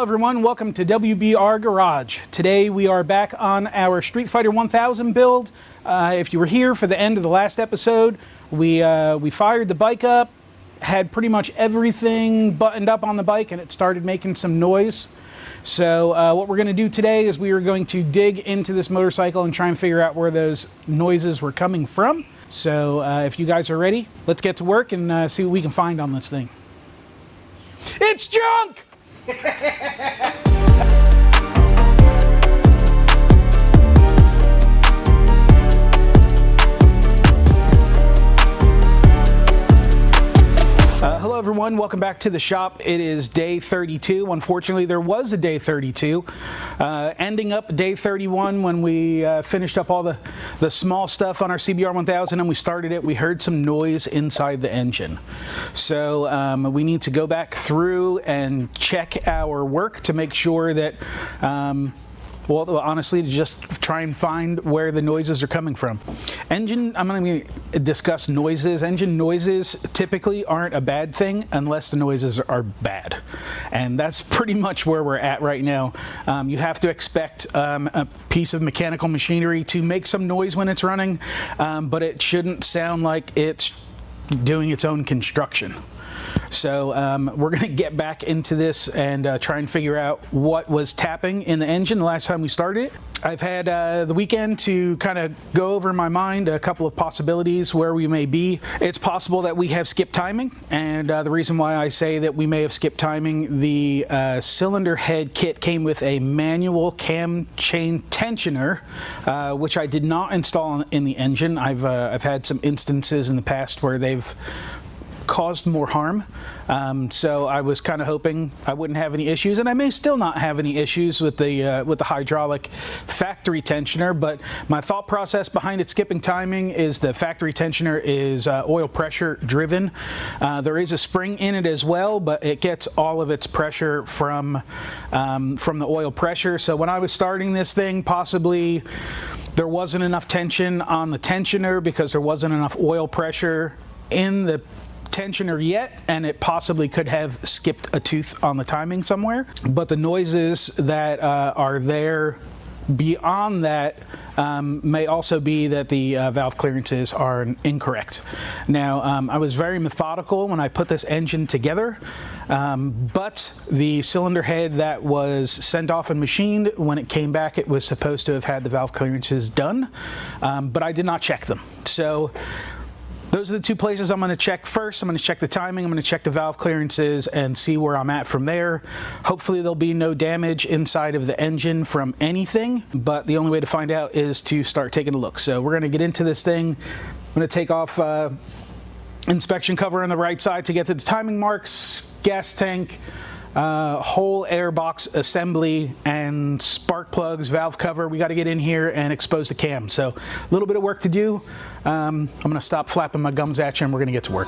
Hello everyone, welcome to WBR Garage. Today we are back on our Street Fighter 1000 build. If you were here for the end of the last episode, we fired the bike up, had pretty much everything buttoned up on the bike, and it started making some noise. So what we're going to do today is we are going to dig into this motorcycle and try and figure out where those noises were coming from. So if you guys are ready, let's get to work and see what we can find on this thing. It's junk! Hello everyone, welcome back to the shop. It is day 32. Unfortunately, there was a day 32. Ending up day 31 when we finished up all the small stuff on our CBR1000 and we started it, we heard some noise inside the engine. So we need to go back through and check our work to make sure that well, honestly, to just try and find where the noises are coming from. I'm going to discuss noises. Engine noises typically aren't a bad thing unless the noises are bad. And that's pretty much where we're at right now. You have to expect a piece of mechanical machinery to make some noise when it's running, but it shouldn't sound like it's doing its own construction. So we're going to get back into this and try and figure out what was tapping in the engine the last time we started it. I've had the weekend to kind of go over in my mind a couple of possibilities where we may be. It's possible that we have skipped timing, and the reason why I say that we may have skipped timing, the cylinder head kit came with a manual cam chain tensioner, which I did not install in the engine. I've had some instances in the past where they've caused more harm, so I was kind of hoping I wouldn't have any issues, and I may still not have any issues with the hydraulic factory tensioner. But my thought process behind it skipping timing is the factory tensioner is oil pressure driven. There is a spring in it as well, but it gets all of its pressure from the oil pressure. So when I was starting this thing, possibly there wasn't enough tension on the tensioner because there wasn't enough oil pressure in the tensioner yet, and it possibly could have skipped a tooth on the timing somewhere. But the noises that are there beyond that may also be that the valve clearances are incorrect. Now, I was very methodical when I put this engine together, but the cylinder head that was sent off and machined, when it came back, it was supposed to have had the valve clearances done, but I did not check them. So those are the two places I'm going to check first. I'm going to check the timing, I'm going to check the valve clearances and see where I'm at from there. Hopefully there'll be no damage inside of the engine from anything, but the only way to find out is to start taking a look. So we're going to get into this thing. I'm going to take off inspection cover on the right side to get to the timing marks, gas tank, whole air box assembly, and spark plugs, valve cover. We got to get in here and expose the cam. So a little bit of work to do. I'm going to stop flapping my gums at you and we're going to get to work.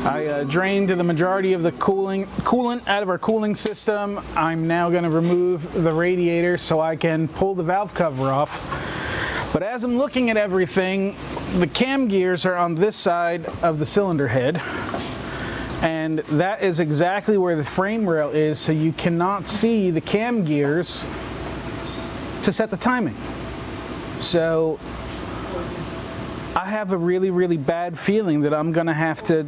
I drained the majority of the coolant out of our cooling system. I'm now going to remove the radiator so I can pull the valve cover off. But as I'm looking at everything, the cam gears are on this side of the cylinder head, and that is exactly where the frame rail is, so you cannot see the cam gears to set the timing. So I have a really, really bad feeling that I'm going to have to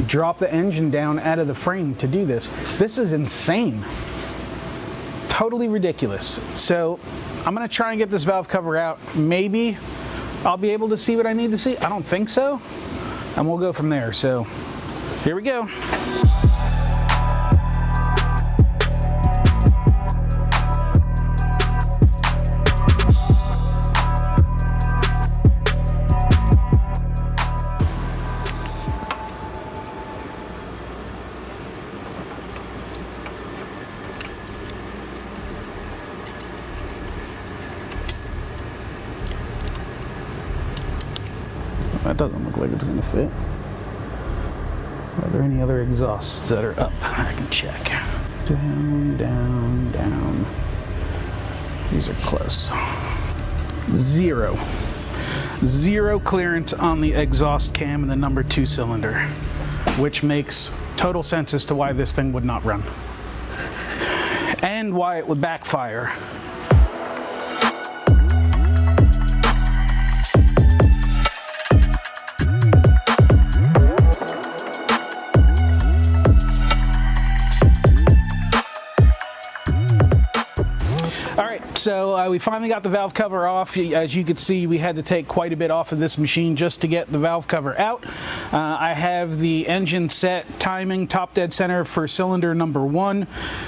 drop the engine down out of the frame to do this. This is insane. Totally ridiculous. So I'm going to try and get this valve cover out. Maybe I'll be able to see what I need to see. I don't think so. And we'll go from there. So here we go. doesn't look like it's going to fit. Are there any other exhausts that are up? I can check. Down, down, down. These are close. Zero clearance on the exhaust cam in the number 2 cylinder, which makes total sense as to why this thing would not run and why it would backfire. So we finally got the valve cover off. As you could see, we had to take quite a bit off of this machine just to get the valve cover out. I have the engine set timing top dead center for cylinder number 1,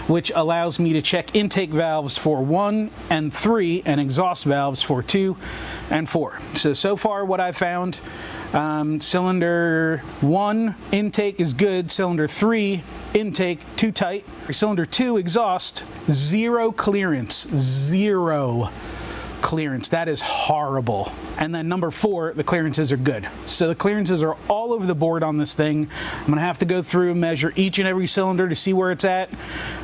which allows me to check intake valves for 1 and 3 and exhaust valves for 2 and 4. So far what I found, cylinder 1 intake is good, cylinder 3 intake too tight, cylinder 2 exhaust zero clearance. That is horrible. And then number 4, the clearances are good. So the clearances are all over the board on this thing. I'm gonna have to go through, measure each and every cylinder to see where it's at,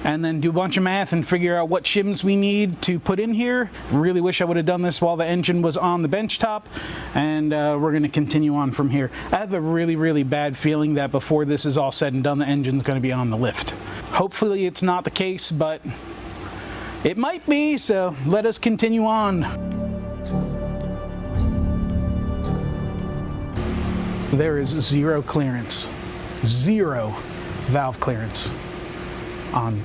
and then do a bunch of math and figure out what shims we need to put in here. Really wish I would have done this while the engine was on the bench top, and we're gonna continue on from here. I have a really bad feeling that before this is all said and done, the engine's gonna be on the lift. Hopefully it's not the case, but it might be, so let us continue on. There is zero clearance, zero valve clearance on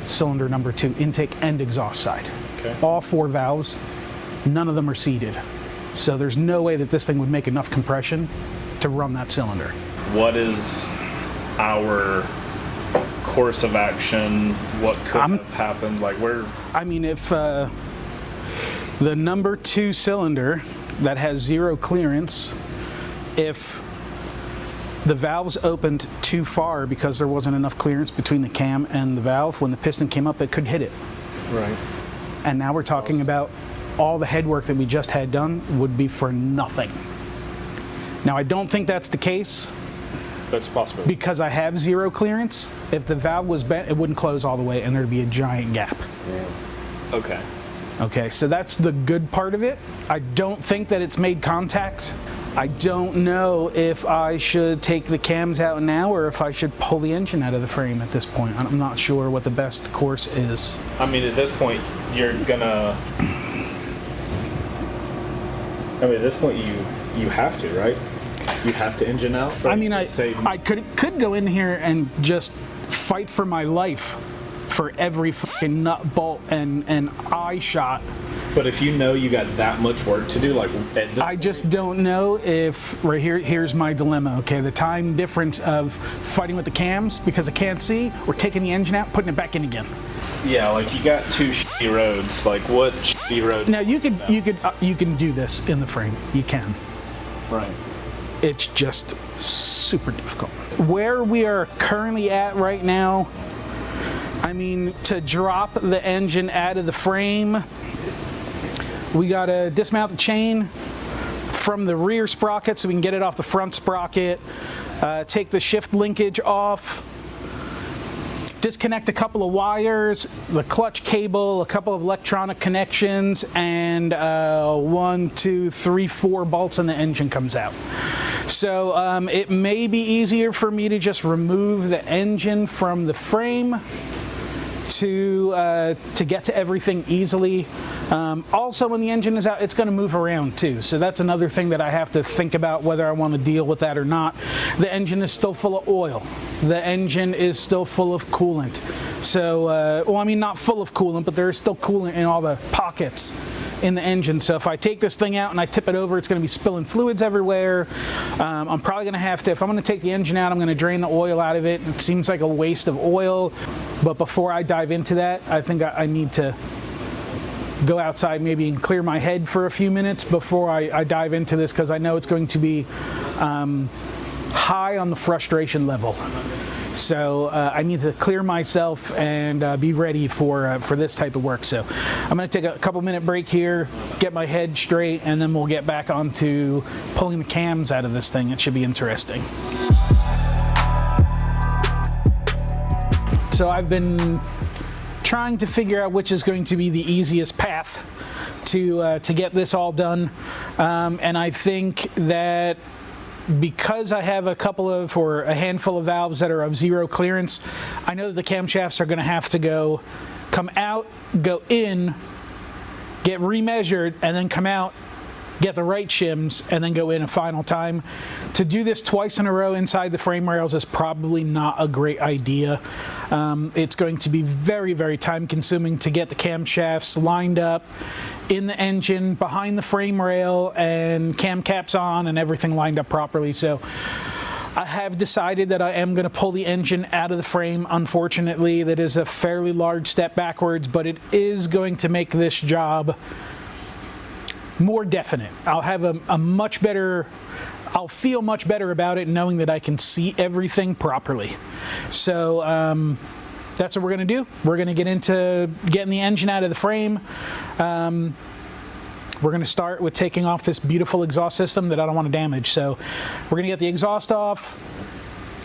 cylinder number 2, intake and exhaust side. Okay. All 4 valves, none of them are seated. So there's no way that this thing would make enough compression to run that cylinder. What is our course of action? What could have happened? Like where? I mean, if the number 2 cylinder that has zero clearance, if the valves opened too far because there wasn't enough clearance between the cam and the valve, when the piston came up, it could hit it. Right. And now we're talking about all the head work that we just had done would be for nothing. Now, I don't think that's the case. That's possible. Because I have zero clearance. If the valve was bent, it wouldn't close all the way and there'd be a giant gap. Yeah. Okay. Okay, so that's the good part of it. I don't think that it's made contact. I don't know if I should take the cams out now or if I should pull the engine out of the frame at this point. I'm not sure what the best course is. I mean, at this point, you're gonna... I mean, at this point, you have to, right? You have to engine out? Right? I mean, I could go in here and just fight for my life for every fucking nut, bolt, and eye shot. But if you know you got that much work to do, like I just don't know if here's my dilemma. Okay, the time difference of fighting with the cams because I can't see, or taking the engine out, putting it back in again. Yeah, like you got 2 shitty roads. Like what shitty roads? Now you can do this in the frame. You can. Right. It's just super difficult. Where we are currently at right now, I mean, to drop the engine out of the frame, we gotta dismount the chain from the rear sprocket so we can get it off the front sprocket, take the shift linkage off, disconnect a couple of wires, the clutch cable, a couple of electronic connections, and 1, 2, 3, 4 bolts, and the engine comes out. So it may be easier for me to just remove the engine from the frame to get to everything easily. Also, when the engine is out, it's going to move around too. So that's another thing that I have to think about whether I want to deal with that or not. The engine is still full of oil. The engine is still full of coolant. So, well, I mean, not full of coolant, but there's still coolant in all the pockets in the engine. So if I take this thing out and I tip it over, it's going to be spilling fluids everywhere. I'm probably going to have to, if I'm going to take the engine out, I'm going to drain the oil out of it. It seems like a waste of oil. But before I dive into that, I think I need to go outside maybe and clear my head for a few minutes before I dive into this, because I know it's going to be high on the frustration level. So I need to clear myself and be ready for this type of work. So I'm going to take a couple minute break here, get my head straight, and then we'll get back onto pulling the cams out of this thing. It should be interesting. So I've been trying to figure out which is going to be the easiest path to get this all done, and I think that because I have a handful of valves that are of zero clearance, I know that the camshafts are going to have to come out, go in, get remeasured, and then come out, get the right shims, and then go in a final time. To do this twice in a row inside the frame rails is probably not a great idea. It's going to be very, very time consuming to get the camshafts lined up in the engine, behind the frame rail, and cam caps on and everything lined up properly. So I have decided that I am going to pull the engine out of the frame. Unfortunately, that is a fairly large step backwards, but it is going to make this job more definite. I'll have I'll feel much better about it knowing that I can see everything properly. So that's what we're going to do. We're going to get into getting the engine out of the frame. We're going to start with taking off this beautiful exhaust system that I don't want to damage. So we're going to get the exhaust off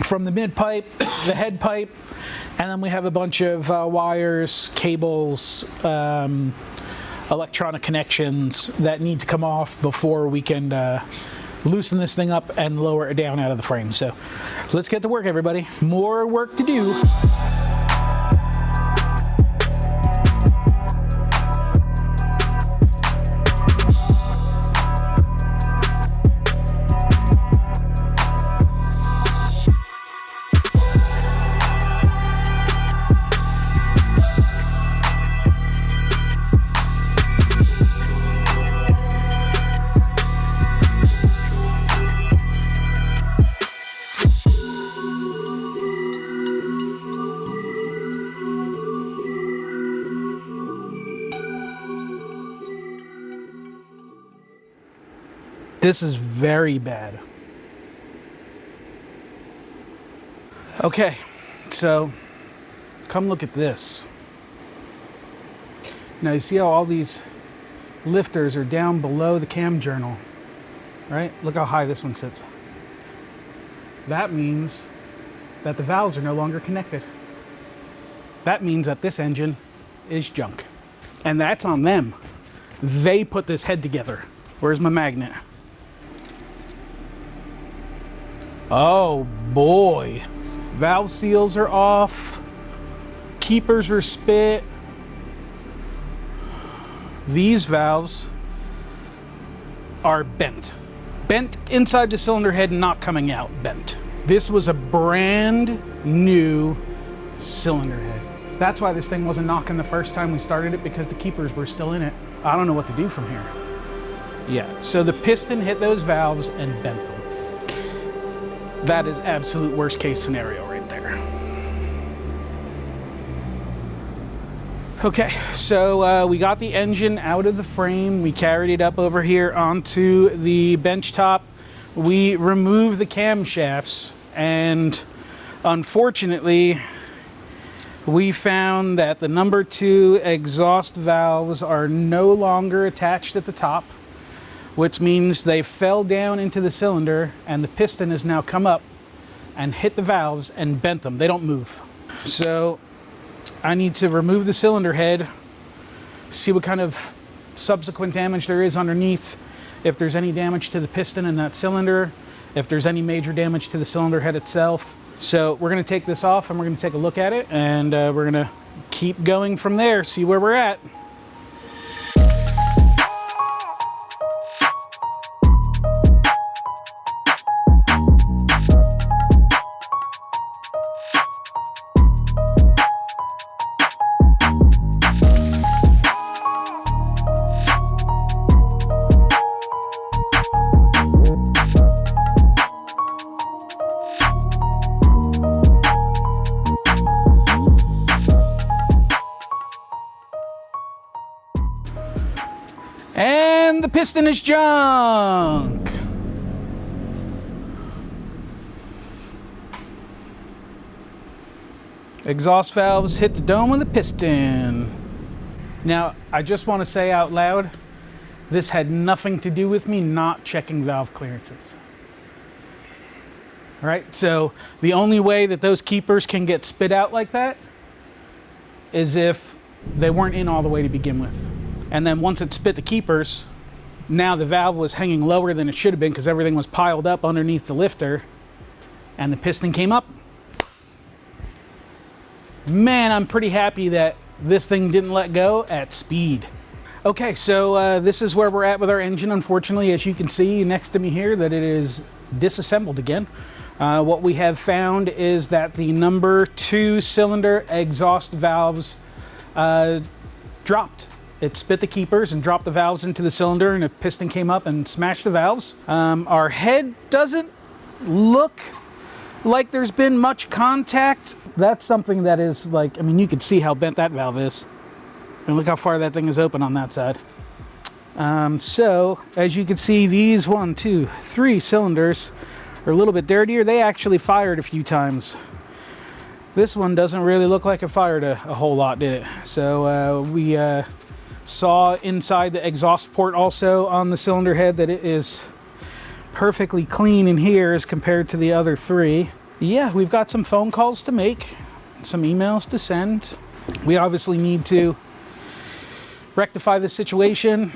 from the mid pipe, the head pipe, and then we have a bunch of wires, cables, electronic connections that need to come off before we can loosen this thing up and lower it down out of the frame. So let's get to work, everybody. More work to do. This is very bad. Okay, so come look at this. Now you see how all these lifters are down below the cam journal, right? Look how high this one sits. That means that the valves are no longer connected. That means that this engine is junk. And that's on them. They put this head together. Where's my magnet? Oh boy. Valve seals are off. Keepers are spit. These valves are bent. Bent inside the cylinder head, not coming out bent. This was a brand new cylinder head. That's why this thing wasn't knocking the first time we started it, because the keepers were still in it. I don't know what to do from here. Yeah, so the piston hit those valves and bent them. That is absolute worst case scenario right there. Okay, so we got the engine out of the frame. We carried it up over here onto the bench top. We removed the camshafts, and unfortunately, we found that the number 2 exhaust valves are no longer attached at the top, which means they fell down into the cylinder, and the piston has now come up and hit the valves and bent them. They don't move. So I need to remove the cylinder head, see what kind of subsequent damage there is underneath, if there's any damage to the piston in that cylinder, if there's any major damage to the cylinder head itself. So we're going to take this off and we're going to take a look at it, and we're going to keep going from there, see where we're at. And the piston is junk. Exhaust valves hit the dome of the piston. Now, I just want to say out loud, this had nothing to do with me not checking valve clearances. All right, so the only way that those keepers can get spit out like that is if they weren't in all the way to begin with. And then once it spit the keepers, now the valve was hanging lower than it should have been because everything was piled up underneath the lifter, and the piston came up. Man, I'm pretty happy that this thing didn't let go at speed. Okay, so this is where we're at with our engine. Unfortunately, as you can see next to me here, that it is disassembled again. What we have found is that the number 2 cylinder exhaust valves dropped. It spit the keepers and dropped the valves into the cylinder, and a piston came up and smashed the valves. Our head doesn't look like there's been much contact. That's something that is like, I mean, you can see how bent that valve is. And look how far that thing is open on that side. So, as you can see, these 1, 2, 3 cylinders are a little bit dirtier. They actually fired a few times. This one doesn't really look like it fired a whole lot, did it? So we saw inside the exhaust port also on the cylinder head that it is perfectly clean in here as compared to the other 3. Yeah, we've got some phone calls to make, some emails to send. We obviously need to rectify this situation.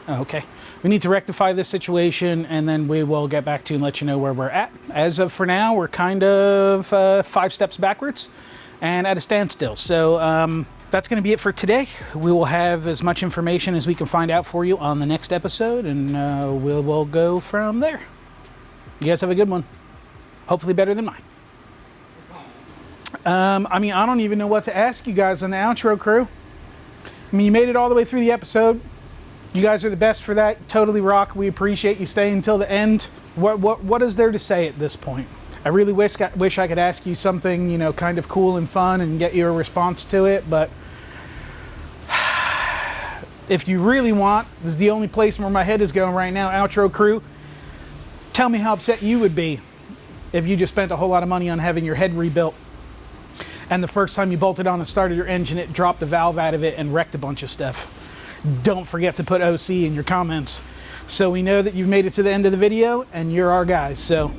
Okay. We need to rectify this situation, and then we will get back to you and let you know where we're at. As of for now, we're kind of 5 steps backwards and at a standstill. So that's going to be it for today. We will have as much information as we can find out for you on the next episode, and we'll go from there. You guys have a good one. Hopefully better than mine. I mean, I don't even know what to ask you guys on the outro crew. I mean, you made it all the way through the episode. You guys are the best for that. Totally rock. We appreciate you staying until the end. What is there to say at this point? I really wish I could ask you something, you know, kind of cool and fun and get you a response to it, but if you really want, this is the only place where my head is going right now. Outro crew, tell me how upset you would be if you just spent a whole lot of money on having your head rebuilt, and the first time you bolted on and started your engine, it dropped the valve out of it and wrecked a bunch of stuff. Don't forget to put OC in your comments so we know that you've made it to the end of the video and you're our guys. So